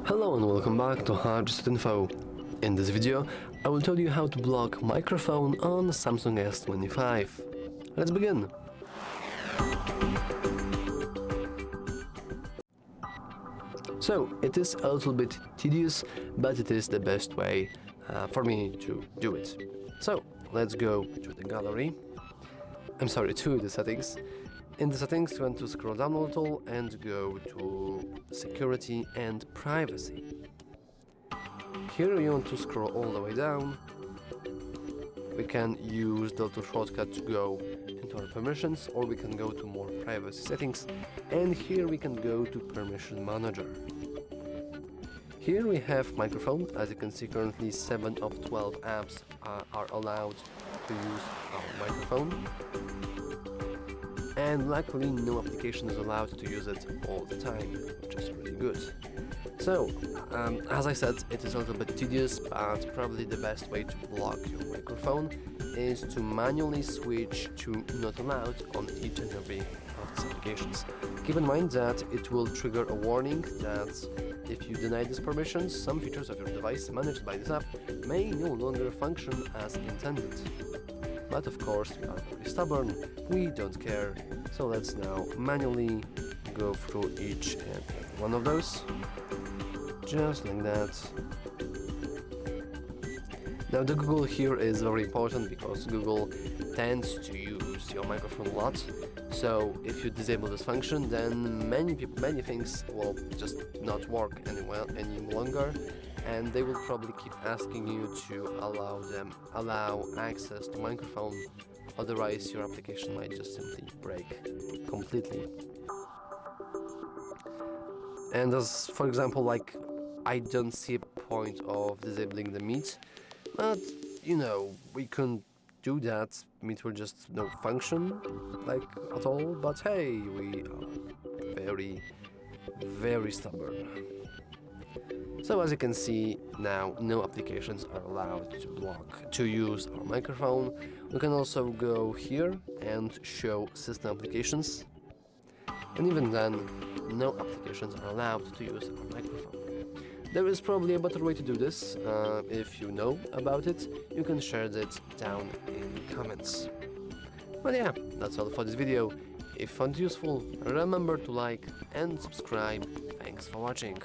Hello and welcome back to HardReset.Info. In this video, I will tell you how to block microphone on Samsung S25. Let's begin! So, it is a little bit tedious, but it is the best way for me to do it. So, let's go to the gallery. To the settings. In the settings, you want to scroll down a little and go to security and privacy. Here you want to scroll all the way down. We can use the little shortcut to go into our permissions, or we can go to more privacy settings, and here we can go to permission manager. Here we have microphone. As you can see, currently 7 of 12 apps are allowed to use our microphone. And luckily no application is allowed to use it all the time, which is really good. So, as I said, it is a little bit tedious, but probably the best way to block your microphone is to manually switch to not allowed on each and every of these applications. Keep in mind that it will trigger a warning that if you deny these permissions, some features of your device managed by this app may no longer function as intended. But of course, we are very stubborn, we don't care, so let's now manually go through each and every one of those, just like that. Now the Google here is very important because Google tends to use your microphone a lot, so if you disable this function, then many things will just not work any longer, and they will probably keep asking you to allow access to microphone, otherwise your application might just simply break completely. And as for example, like, I don't see a point of disabling the Meet, but you know, we couldn't do that. Meet will just no function like at all, but hey, we are very stubborn. So as you can see now, no applications are allowed to use our microphone. We can also go here and show system applications, and even then, no applications are allowed to use our microphone. There is probably a better way to do this. If you know about it, you can share it down in the comments. But yeah, that's all for this video. If you found it useful, remember to like and subscribe. Thanks for watching.